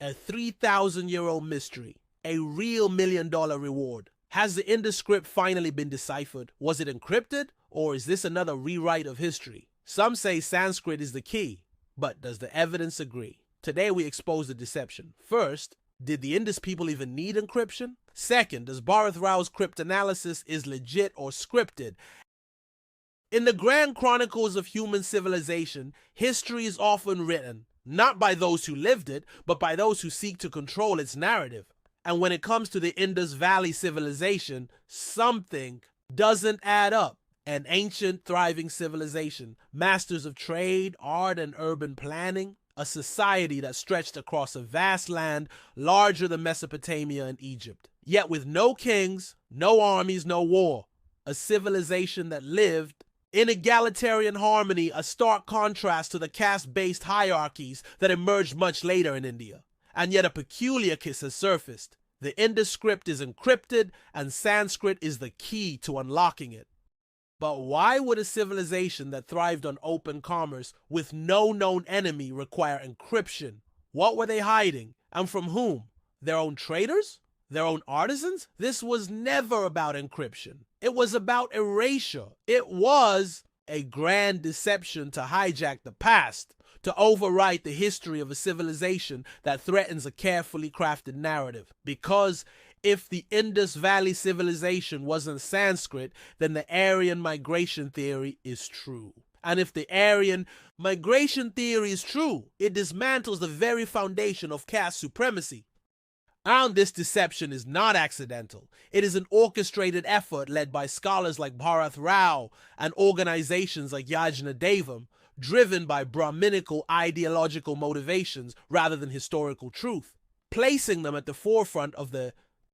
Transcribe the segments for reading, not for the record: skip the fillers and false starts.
A 3,000-year-old mystery. A real $1,000,000 reward. Has the Indus script finally been deciphered? Was it encrypted? Or is this another rewrite of history? Some say Sanskrit is the key, but does the evidence agree? Today we expose the deception. First, did the Indus people even need encryption? Second, does Bharath Rao's cryptanalysis is legit or scripted? In the grand chronicles of human civilization, history is often written, not by those who lived it, but by those who seek to control its narrative. And when it comes to the Indus Valley Civilization, something doesn't add up. An ancient, thriving civilization, masters of trade, art, and urban planning, a society that stretched across a vast land larger than Mesopotamia and Egypt. Yet with no kings, no armies, no war. A civilization that lived in egalitarian harmony, a stark contrast to the caste-based hierarchies that emerged much later in India. And yet a peculiar case has surfaced. The Indus script is encrypted, and Sanskrit is the key to unlocking it. But why would a civilization that thrived on open commerce with no known enemy require encryption? What were they hiding? And from whom? Their own traders? Their own artisans? This was never about encryption. It was about erasure. It was a grand deception to hijack the past, to overwrite the history of a civilization that threatens a carefully crafted narrative. Because if the Indus Valley Civilization wasn't Sanskrit, then the Aryan migration theory is true. And if the Aryan migration theory is true, it dismantles the very foundation of caste supremacy. And this deception is not accidental. It is an orchestrated effort led by scholars like Bharath Rao and organizations like Yajnadevam, driven by Brahminical ideological motivations rather than historical truth, placing them at the forefront of the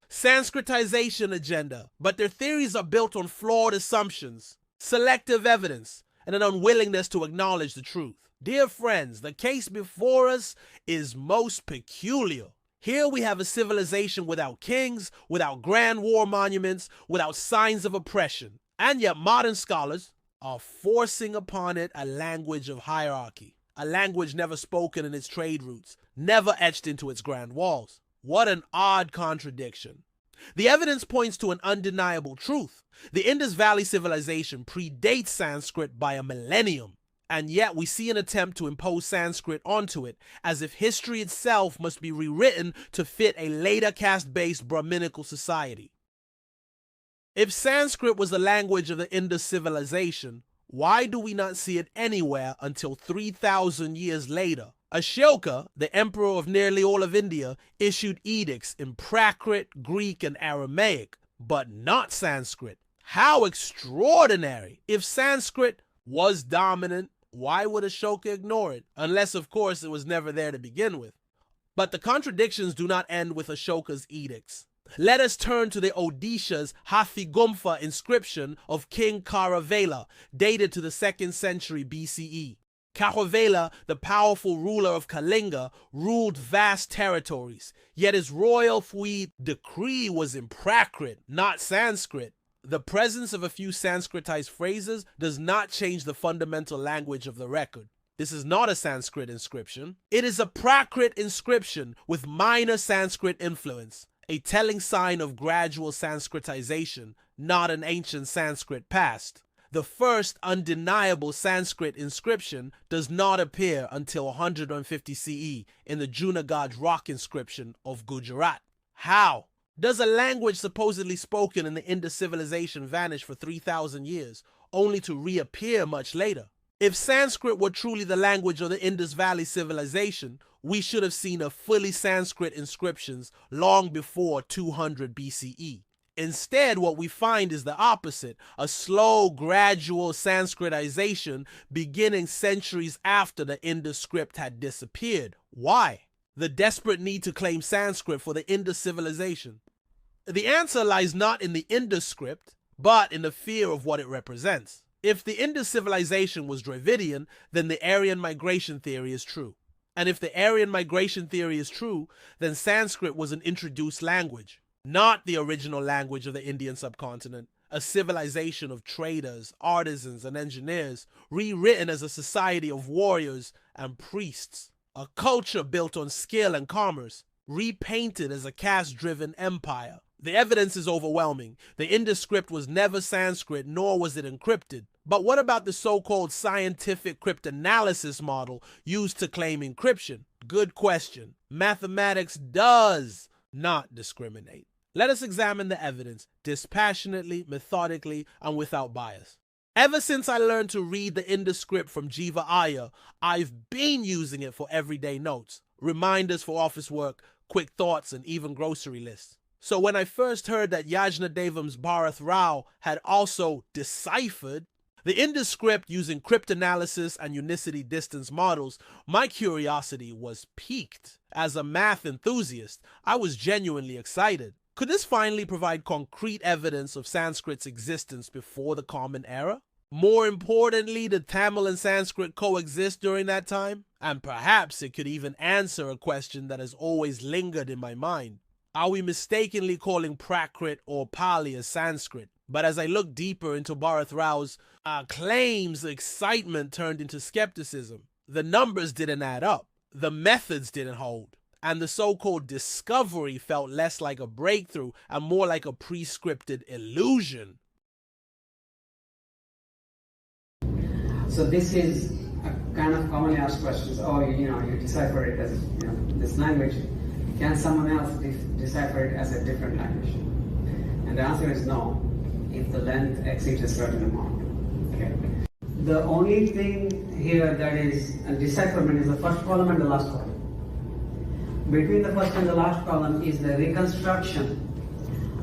Sanskritization agenda. But their theories are built on flawed assumptions, selective evidence, and an unwillingness to acknowledge the truth. Dear friends, the case before us is most peculiar. Here we have a civilization without kings, without grand war monuments, without signs of oppression. And yet modern scholars are forcing upon it a language of hierarchy, a language never spoken in its trade routes, never etched into its grand walls. What an odd contradiction. The evidence points to an undeniable truth. The Indus Valley Civilization predates Sanskrit by a millennium, and yet we see an attempt to impose Sanskrit onto it, as if history itself must be rewritten to fit a later caste-based Brahminical society. If Sanskrit was the language of the Indus civilization, why do we not see it anywhere until 3,000 years later? Ashoka, the emperor of nearly all of India, issued edicts in Prakrit, Greek, and Aramaic, but not Sanskrit. How extraordinary! If Sanskrit was dominant, why would Ashoka ignore it? Unless, of course, it was never there to begin with. But the contradictions do not end with Ashoka's edicts. Let us turn to the Odisha's Hathigumpha inscription of King Kharavela, dated to the 2nd century BCE. Kharavela, the powerful ruler of Kalinga, ruled vast territories, yet his royal fui decree was in Prakrit, not Sanskrit. The presence of a few Sanskritized phrases does not change the fundamental language of the record. This is not a Sanskrit inscription. It is a Prakrit inscription with minor Sanskrit influence, a telling sign of gradual Sanskritization, not an ancient Sanskrit past. The first undeniable Sanskrit inscription does not appear until 150 CE in the Junagadh rock inscription of Gujarat. How? Does a language supposedly spoken in the Indus civilization vanish for 3,000 years, only to reappear much later? If Sanskrit were truly the language of the Indus Valley Civilization, we should have seen a fully Sanskrit inscriptions long before 200 BCE. Instead, what we find is the opposite, a slow, gradual Sanskritization beginning centuries after the Indus script had disappeared. Why? The desperate need to claim Sanskrit for the Indus civilization. The answer lies not in the Indus script, but in the fear of what it represents. If the Indus civilization was Dravidian, then the Aryan migration theory is true. And if the Aryan migration theory is true, then Sanskrit was an introduced language, not the original language of the Indian subcontinent, a civilization of traders, artisans, and engineers, rewritten as a society of warriors and priests. a culture built on skill and commerce, repainted as a caste-driven empire. The evidence is overwhelming. The Indus script was never Sanskrit, nor was it encrypted. But what about the so-called scientific cryptanalysis model used to claim encryption? Good question. Mathematics does not discriminate. Let us examine the evidence dispassionately, methodically, and without bias. Ever since I learned to read the Indus script from Jiva Iyer, I've been using it for everyday notes, reminders for office work, quick thoughts, and even grocery lists. So when I first heard that Yajnadevam's Bharath Rao had also deciphered the Indus script using cryptanalysis and unicity distance models, my curiosity was piqued. As a math enthusiast, I was genuinely excited. Could this finally provide concrete evidence of Sanskrit's existence before the Common Era? More importantly, did Tamil and Sanskrit coexist during that time? And perhaps it could even answer a question that has always lingered in my mind. Are we mistakenly calling Prakrit or Pali as Sanskrit? But as I looked deeper into Bharath Rao's claims, excitement turned into skepticism. The numbers didn't add up. The methods didn't hold. And the so-called discovery felt less like a breakthrough and more like a pre-scripted illusion. So this is a kind of commonly asked questions. Oh, you decipher it as this language. Can someone else decipher it as a different language? And the answer is no, if the length exceeds a certain amount. Okay. The only thing here that is a decipherment is the first column and the last column. Between the first and the last column is the reconstruction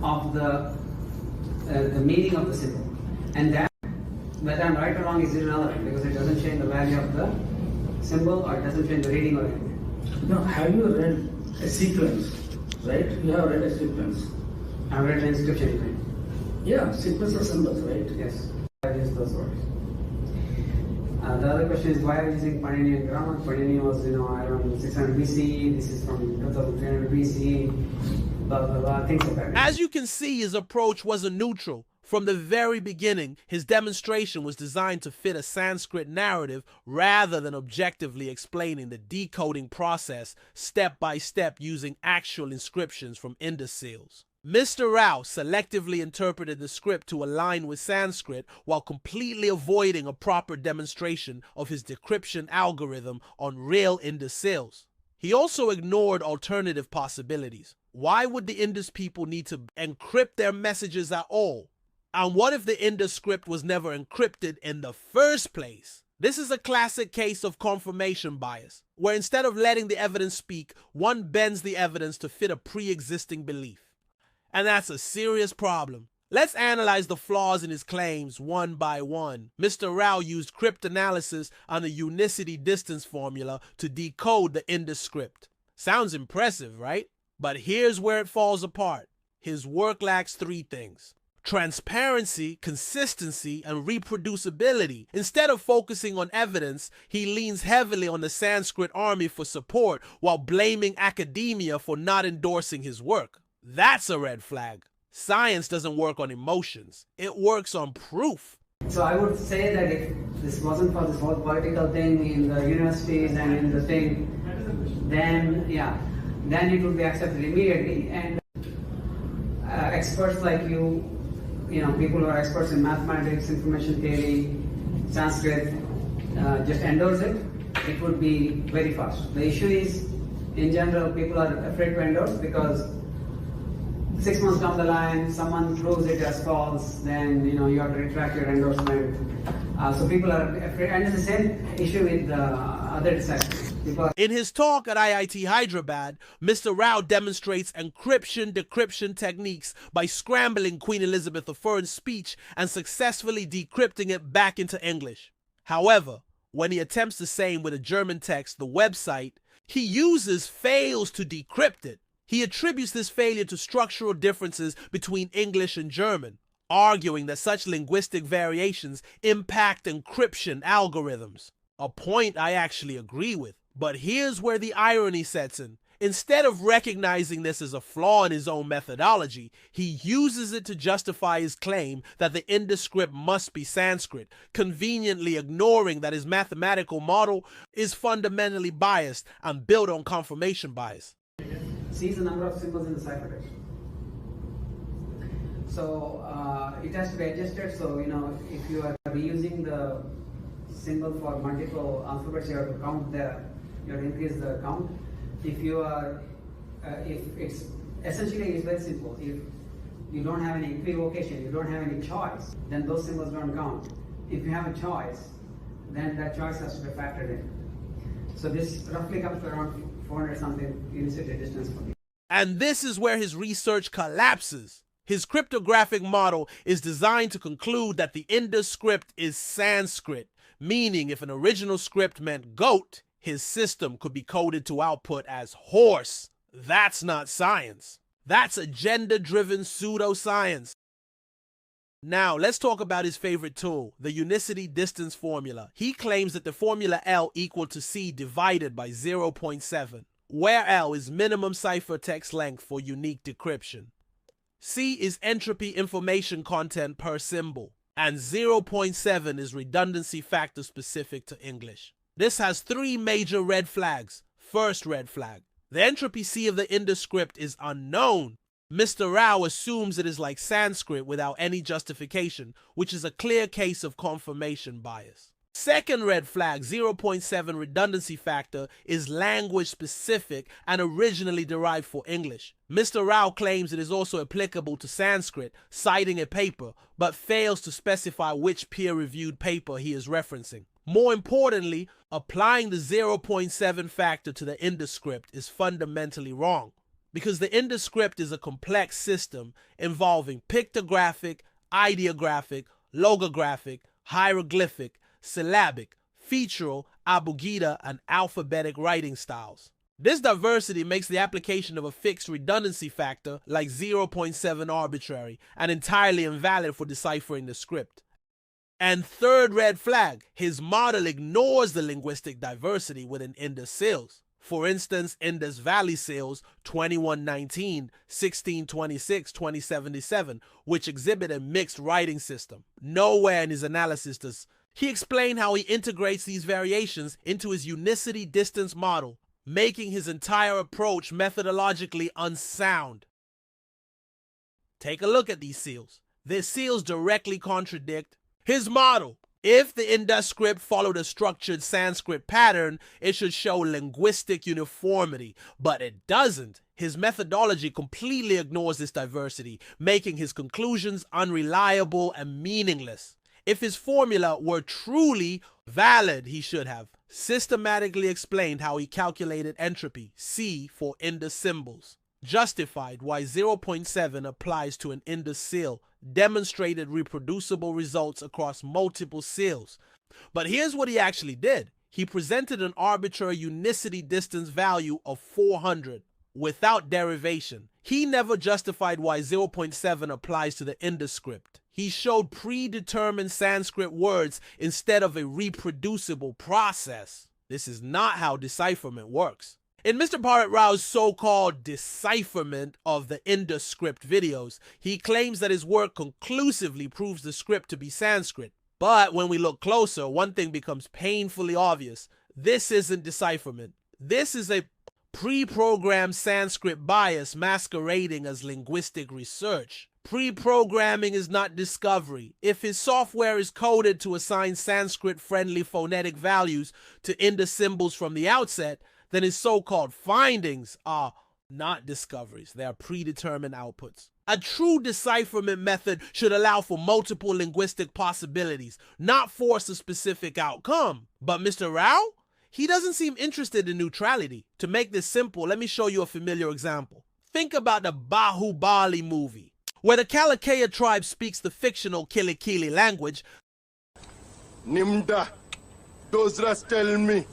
of the meaning of the symbol. And that, whether I'm right or wrong, is irrelevant because it doesn't change the value of the symbol or it doesn't change the reading of it. Now, have you read a sequence, right? You have read a sequence. I've read an inscription. Yeah, sequence of symbols, right? Yes, I use those words. The other question is why are we using Paninian grammar? Panini was, around 600 BC. This is from 2300 BC. Blah blah blah, things like that. As you can see, his approach wasn't neutral. From the very beginning, his demonstration was designed to fit a Sanskrit narrative rather than objectively explaining the decoding process step by step using actual inscriptions from Indus seals. Mr. Rao selectively interpreted the script to align with Sanskrit while completely avoiding a proper demonstration of his decryption algorithm on real Indus seals. He also ignored alternative possibilities. Why would the Indus people need to encrypt their messages at all? And what if the Indus script was never encrypted in the first place? This is a classic case of confirmation bias, where instead of letting the evidence speak, one bends the evidence to fit a pre-existing belief. And that's a serious problem. Let's analyze the flaws in his claims one by one. Mr. Rao used cryptanalysis and the unicity distance formula to decode the Indus script. Sounds impressive, right? But here's where it falls apart. His work lacks three things: transparency, consistency, and reproducibility. Instead of focusing on evidence, he leans heavily on the Sanskrit army for support while blaming academia for not endorsing his work. That's a red flag. Science doesn't work on emotions. It works on proof. So I would say that if this wasn't for this whole political thing in the universities and in the thing, then it would be accepted immediately. And experts like you, people who are experts in mathematics, information theory, Sanskrit, just endorse it, it would be very fast. The issue is, in general, people are afraid to endorse because 6 months down the line, someone proves it as false, then you have to retract your endorsement. So people are afraid, and it's the same issue with other disciples. In his talk at IIT Hyderabad, Mr. Rao demonstrates encryption-decryption techniques by scrambling Queen Elizabeth I's speech and successfully decrypting it back into English. However, when he attempts the same with a German text, the website he fails to decrypt it. He attributes this failure to structural differences between English and German, arguing that such linguistic variations impact encryption algorithms. A point I actually agree with. But here's where the irony sets in. Instead of recognizing this as a flaw in his own methodology, he uses it to justify his claim that the Indus script must be Sanskrit, conveniently ignoring that his mathematical model is fundamentally biased and built on confirmation bias. Sees the number of symbols in the ciphertext. So it has to be adjusted. So if you are reusing the symbol for multiple alphabets, you have to count you have to increase the count. If you are, if it's essentially it's very simple. If you don't have any equivocation, you don't have any choice, then those symbols don't count. If you have a choice, then that choice has to be factored in. So this roughly comes to around 400 something Unicity distance for me. And this is where his research collapses. His cryptographic model is designed to conclude that the Indus script is Sanskrit, meaning if an original script meant goat, his system could be coded to output as horse. That's not science. That's agenda-driven pseudoscience. Now, let's talk about his favorite tool, the Unicity distance formula. He claims that the formula L equal to C divided by 0.7, where L is minimum ciphertext length for unique decryption. C is entropy information content per symbol, and 0.7 is redundancy factor specific to English. This has three major red flags. First red flag, the entropy C of the Indus script is unknown. Mr. Rao assumes it is like Sanskrit without any justification, which is a clear case of confirmation bias. Second red flag, 0.7 redundancy factor, is language specific and originally derived for English. Mr. Rao claims it is also applicable to Sanskrit, citing a paper, but fails to specify which peer-reviewed paper he is referencing. More importantly, applying the 0.7 factor to the Indus script is fundamentally wrong, because the Indus script is a complex system involving pictographic, ideographic, logographic, hieroglyphic, syllabic, featural, abugida, and alphabetic writing styles. This diversity makes the application of a fixed redundancy factor like 0.7 arbitrary and entirely invalid for deciphering the script. And third red flag, his model ignores the linguistic diversity within Indus seals. For instance, Indus Valley seals 2119, 1626, 2077, which exhibit a mixed writing system. Nowhere in his analysis does he explain how he integrates these variations into his unicity distance model, making his entire approach methodologically unsound. Take a look at these seals. Their seals directly contradict his model. If the Indus script followed a structured Sanskrit pattern, it should show linguistic uniformity, but it doesn't. His methodology completely ignores this diversity, making his conclusions unreliable and meaningless. If his formula were truly valid, he should have systematically explained how he calculated entropy, C, for Indus symbols, justified why 0.7 applies to an Indus seal, demonstrated reproducible results across multiple seals. But here's what he actually did. He presented an arbitrary unicity distance value of 400 without derivation. He never justified why 0.7 applies to the Indus script. He showed predetermined Sanskrit words instead of a reproducible process. This is not how decipherment works. In Mr. Bharath Rao's so-called decipherment of the Indus script videos, he claims that his work conclusively proves the script to be Sanskrit. But when we look closer, one thing becomes painfully obvious. This isn't decipherment. This is a pre-programmed Sanskrit bias masquerading as linguistic research. Pre-programming is not discovery. If his software is coded to assign Sanskrit-friendly phonetic values to Indus symbols from the outset, then his so-called findings are not discoveries. They are predetermined outputs. A true decipherment method should allow for multiple linguistic possibilities, not force a specific outcome. But Mr. Rao? He doesn't seem interested in neutrality. To make this simple, let me show you a familiar example. Think about the Bahubali movie, where the Kalikaya tribe speaks the fictional Kilikili language. Nimda, dozras tell me.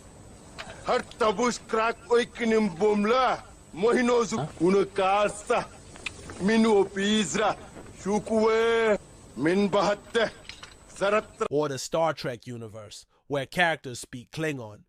Har tabush crack oikinim bomla. Mohinozu unakasa. Minu opizra. Shukwe. Min bahatte. Zaratra. Or the Star Trek universe, where characters speak Klingon.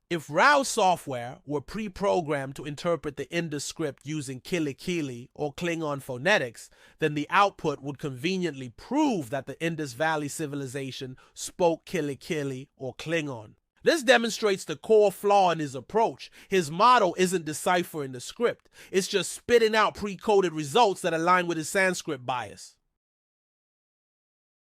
If Rao's software were pre-programmed to interpret the Indus script using Kilikili or Klingon phonetics, then the output would conveniently prove that the Indus Valley Civilization spoke Kilikili or Klingon. This demonstrates the core flaw in his approach. His model isn't deciphering the script, it's just spitting out pre-coded results that align with his Sanskrit bias.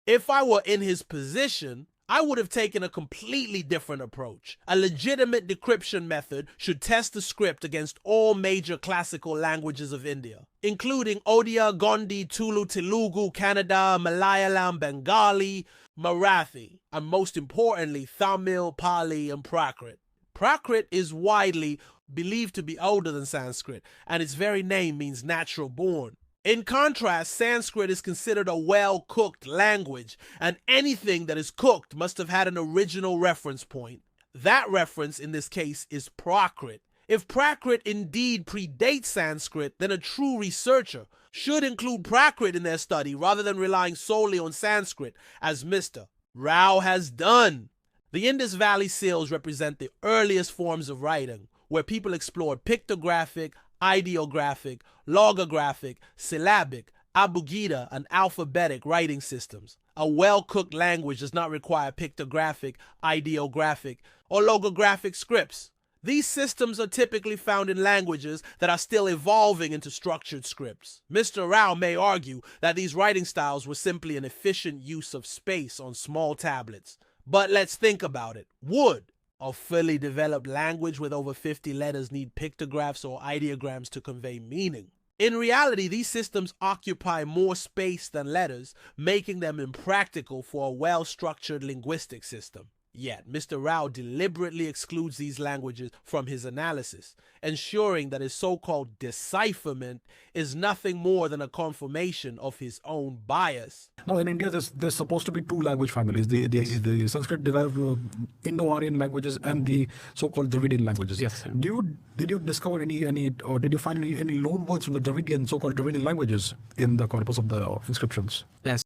If I were in his position, I would have taken a completely different approach. A legitimate decryption method should test the script against all major classical languages of India, including Odia, Gondi, Tulu, Telugu, Kannada, Malayalam, Bengali, Marathi, and most importantly, Tamil, Pali, and Prakrit. Prakrit is widely believed to be older than Sanskrit, and its very name means natural born. In contrast, Sanskrit is considered a well-cooked language, and anything that is cooked must have had an original reference point. That reference, in this case, is Prakrit. If Prakrit indeed predates Sanskrit, then a true researcher should include Prakrit in their study rather than relying solely on Sanskrit, as Mr. Rao has done. The Indus Valley seals represent the earliest forms of writing, where people explored pictographic, ideographic, logographic, syllabic, abugida, and alphabetic writing systems. A well-cooked language does not require pictographic, ideographic, or logographic scripts. These systems are typically found in languages that are still evolving into structured scripts. Mr. Rao may argue that these writing styles were simply an efficient use of space on small tablets. But let's think about it. Would a fully developed language with over 50 letters need pictographs or ideograms to convey meaning? In reality, these systems occupy more space than letters, making them impractical for a well-structured linguistic system. Yet, Mr. Rao deliberately excludes these languages from his analysis, ensuring that his so-called decipherment is nothing more than a confirmation of his own bias. Now, in India, there's supposed to be two language families: the Sanskrit-derived Indo-Aryan languages and the so-called Dravidian languages. Yes. Did you discover any, or did you find any loan words from the Dravidian, so-called Dravidian languages in the corpus of the inscriptions? Yes.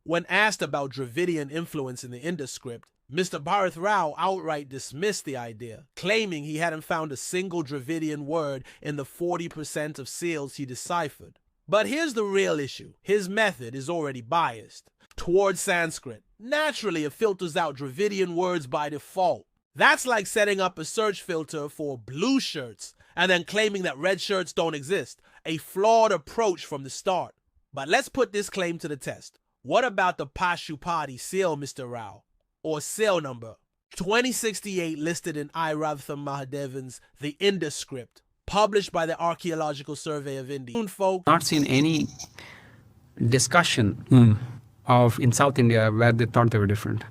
When asked about Dravidian influence in the Indus script, Mr. Bharath Rao outright dismissed the idea, claiming he hadn't found a single Dravidian word in the 40% of seals he deciphered. But here's the real issue. His method is already biased towards Sanskrit. Naturally, it filters out Dravidian words by default. That's like setting up a search filter for blue shirts and then claiming that red shirts don't exist. A flawed approach from the start. But let's put this claim to the test. What about the Pashupati seal, Mr. Rao, or seal number 2068 listed in Iravatha Mahadevan's The Indus Script, published by the Archaeological Survey of India? Folks, Not seen any discussion of in South India where they thought they were different.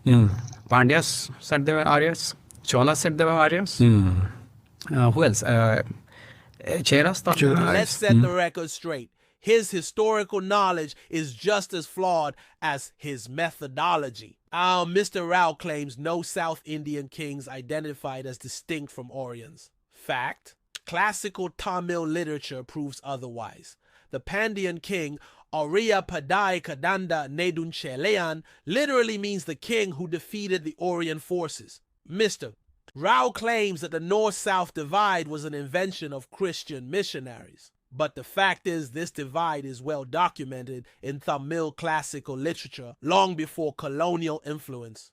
Pandyas said they were Aryas. Cholas said they were Aryas. Who else? Cheras thought they were Aryas. let's set the record straight. His historical knowledge is just as flawed as his methodology. Mr. Rao claims no South Indian kings identified as distinct from Aryans. Fact: classical Tamil literature proves otherwise. The Pandyan king Arya Padai Kadanda Nedunchelayan literally means the king who defeated the Aryan forces. Mr. Rao claims that the North-South divide was an invention of Christian missionaries. But the fact is, this divide is well documented in Tamil classical literature long before colonial influence.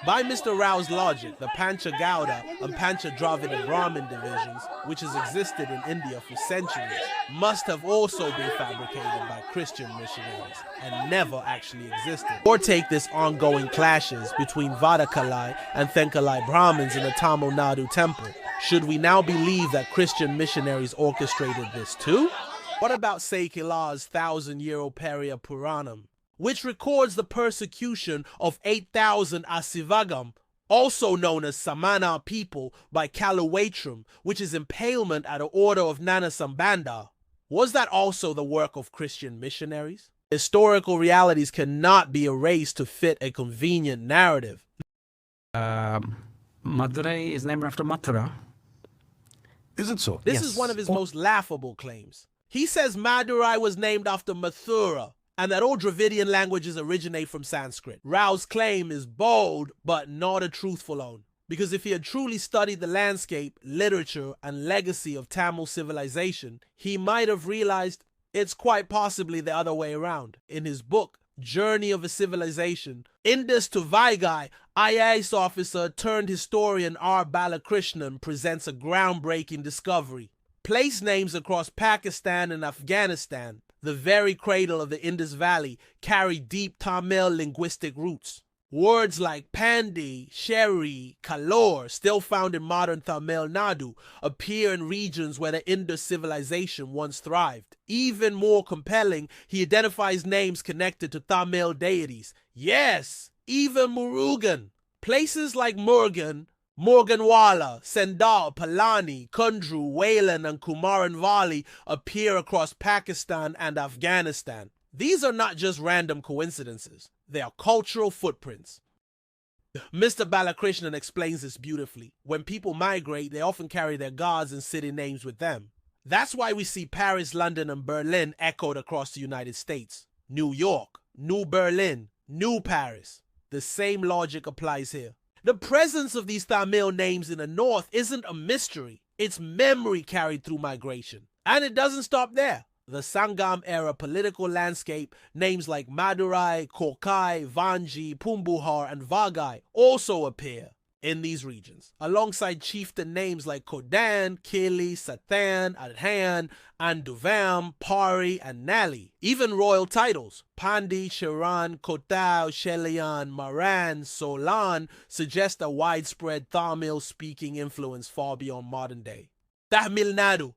By Mr. Rao's logic, the Pancha Gauda and Pancha Dravida Brahmin divisions, which has existed in India for centuries, must have also been fabricated by Christian missionaries and never actually existed. Or take this ongoing clashes between Vadakalai and Thenkalai Brahmins in the Tamil Nadu temple. Should we now believe that Christian missionaries orchestrated this too? What about Keeladi's 1,000-year-old Periya Puranam, which records the persecution of 8,000 Asivagam, also known as Samana people by Kaluwatram, which is impalement at the order of Nana Sambanda. Was that also the work of Christian missionaries? Historical realities cannot be erased to fit a convenient narrative. Madurai is named after Mathura. Is it so? This Yes. is one of his most laughable claims. He says Madurai was named after Mathura and that all Dravidian languages originate from Sanskrit. Rao's claim is bold, but not a truthful one. Because if he had truly studied the landscape, literature, and legacy of Tamil civilization, he might have realized it's quite possibly the other way around. In his book, Journey of a Civilization, Indus Valley IAS officer turned historian R. Balakrishnan presents a groundbreaking discovery. Place names across Pakistan and Afghanistan, the very cradle of the Indus Valley, carry deep Tamil linguistic roots. Words like Pandi, Sherry, Kalor, still found in modern Tamil Nadu, appear in regions where the Indus civilization once thrived. Even more compelling, he identifies names connected to Tamil deities. Yes, even Murugan. Places like Murugan, Morganwala, Sendal, Palani, Kundru, Wayland, and Kumaran Valley appear across Pakistan and Afghanistan. These are not just random coincidences. They are cultural footprints. Mr. Balakrishnan explains this beautifully. When people migrate, they often carry their gods and city names with them. That's why we see Paris, London, and Berlin echoed across the United States. New York, New Berlin, New Paris. The same logic applies here. The presence of these Tamil names in the north isn't a mystery. It's memory carried through migration. And it doesn't stop there. The Sangam era political landscape, names like Madurai, Kokai, Vanji, Pumbuhar, and Vagai also appear in these regions, alongside chieftain names like Kodan, Kili, Satan, Adhan, Anduvam, Pari, and Nali. Even royal titles, Pandi, Sharan, Kotau, Shelian, Maran, Solan, suggest a widespread Tamil-speaking influence far beyond modern day. Tamil Nadu.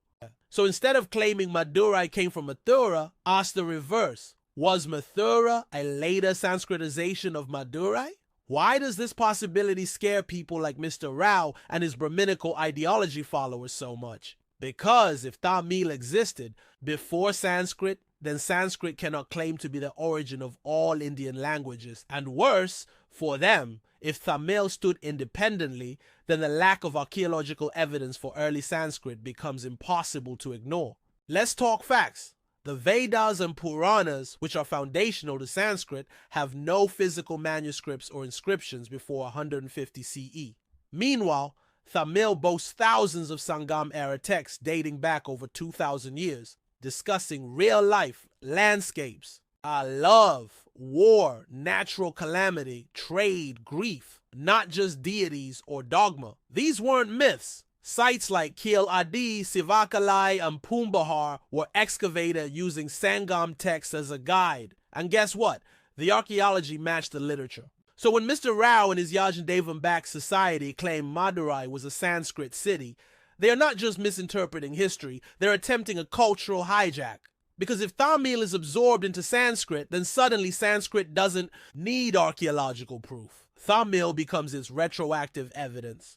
So instead of claiming Madurai came from Mathura, ask the reverse. Was Mathura a later Sanskritization of Madurai? Why does this possibility scare people like Mr. Rao and his Brahminical ideology followers so much? Because if Tamil existed before Sanskrit, then Sanskrit cannot claim to be the origin of all Indian languages. And worse, for them, if Tamil stood independently, then the lack of archaeological evidence for early Sanskrit becomes impossible to ignore. Let's talk facts. The Vedas and Puranas, which are foundational to Sanskrit, have no physical manuscripts or inscriptions before 150 CE. Meanwhile, Tamil boasts thousands of Sangam-era texts dating back over 2,000 years, discussing real life, landscapes, love, war, natural calamity, trade, grief, not just deities or dogma. These weren't myths. Sites like Keeladi, Sivakalai, and Pumbahar were excavated using Sangam texts as a guide. And guess what? The archaeology matched the literature. So when Mr. Rao and his Yajnadevam-backed society claim Madurai was a Sanskrit city, they are not just misinterpreting history, they're attempting a cultural hijack. Because if Tamil is absorbed into Sanskrit, then suddenly Sanskrit doesn't need archaeological proof. Tamil becomes its retroactive evidence.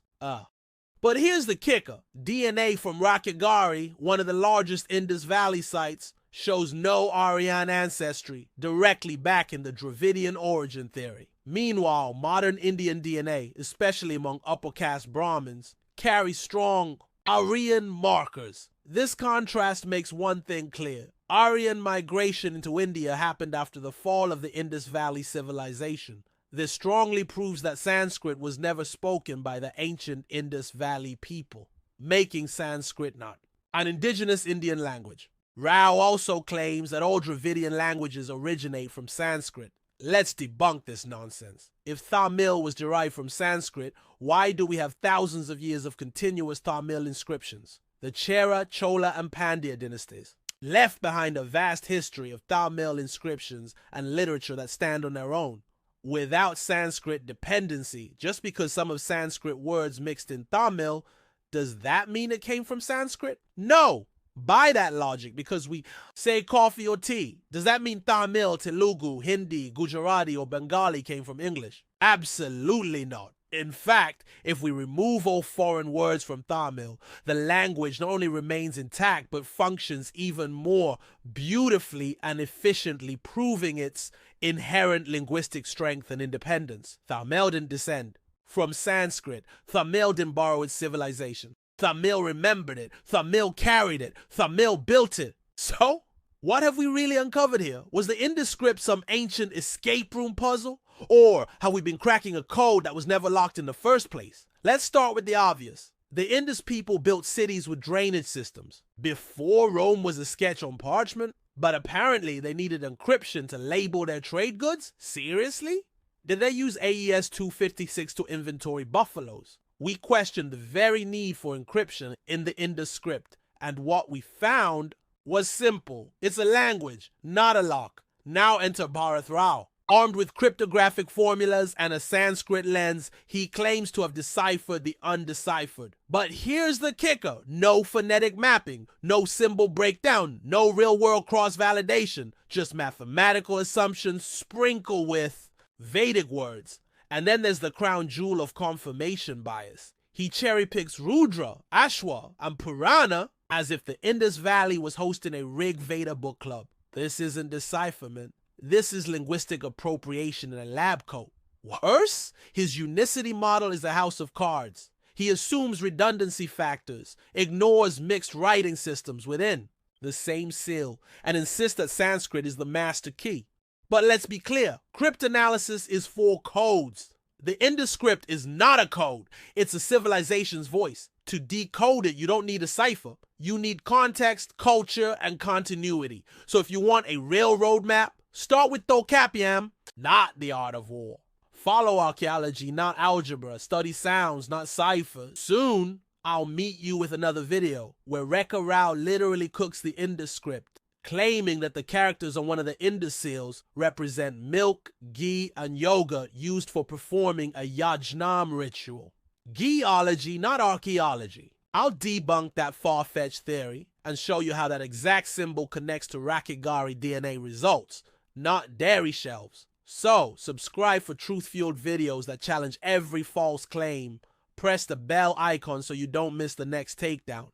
But here's the kicker. DNA from Rakhigarhi, one of the largest Indus Valley sites, shows no Aryan ancestry, directly backing the Dravidian origin theory. Meanwhile, modern Indian DNA, especially among upper caste Brahmins, carries strong Aryan markers. This contrast makes one thing clear. Aryan migration into India happened after the fall of the Indus Valley Civilization. This strongly proves that Sanskrit was never spoken by the ancient Indus Valley people, making Sanskrit not an indigenous Indian language. Rao also claims that all Dravidian languages originate from Sanskrit. Let's debunk this nonsense. If Tamil was derived from Sanskrit, why do we have thousands of years of continuous Tamil inscriptions? The Chera, Chola, and Pandya dynasties left behind a vast history of Tamil inscriptions and literature that stand on their own. Without Sanskrit dependency, just because some of Sanskrit words mixed in Tamil, does that mean it came from Sanskrit? No! By that logic, because we say coffee or tea, does that mean Tamil, Telugu, Hindi, Gujarati, or Bengali came from English? Absolutely not. In fact, if we remove all foreign words from Tamil, the language not only remains intact but functions even more beautifully and efficiently, proving its inherent linguistic strength and independence. Tamil didn't descend from Sanskrit. Tamil didn't borrow its civilization. Tamil remembered it. Tamil carried it. Tamil built it. So, what have we really uncovered here? Was the Indus script some ancient escape room puzzle? Or have we been cracking a code that was never locked in the first place? Let's start with the obvious. The Indus people built cities with drainage systems before Rome was a sketch on parchment, but apparently they needed encryption to label their trade goods? Seriously? Did they use AES 256 to inventory buffaloes? We questioned the very need for encryption in the Indus script, and what we found was simple. It's a language, not a lock. Now enter Bharath Rao. Armed with cryptographic formulas and a Sanskrit lens, he claims to have deciphered the undeciphered. But here's the kicker. No phonetic mapping, no symbol breakdown, no real-world cross-validation, just mathematical assumptions sprinkled with Vedic words. And then there's the crown jewel of confirmation bias. He cherry-picks Rudra, Ashwa, and Purana as if the Indus Valley was hosting a Rig Veda book club. This isn't decipherment. This is linguistic appropriation in a lab coat. Worse, his Unicity model is a house of cards. He assumes redundancy factors, ignores mixed writing systems within the same seal, and insists that Sanskrit is the master key. But let's be clear, cryptanalysis is for codes. The Indus script is not a code. It's a civilization's voice. To decode it, you don't need a cipher. You need context, culture, and continuity. So if you want a real roadmap, start with Tokapiam, not the art of war. Follow archaeology, not algebra. Study sounds, not ciphers. Soon, I'll meet you with another video where Rekha Rao literally cooks the Indus script, claiming that the characters on one of the Indus seals represent milk, ghee, and yogurt used for performing a Yajnadevam ritual. Geology, not archaeology. I'll debunk that far-fetched theory and show you how that exact symbol connects to Rakigari DNA results, not dairy shelves. So, subscribe for truth-fueled videos that challenge every false claim. Press the bell icon so you don't miss the next takedown.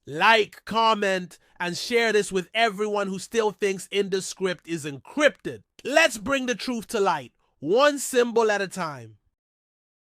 Like, comment, and share this with everyone who still thinks Indus script is encrypted. Let's bring the truth to light, one symbol at a time.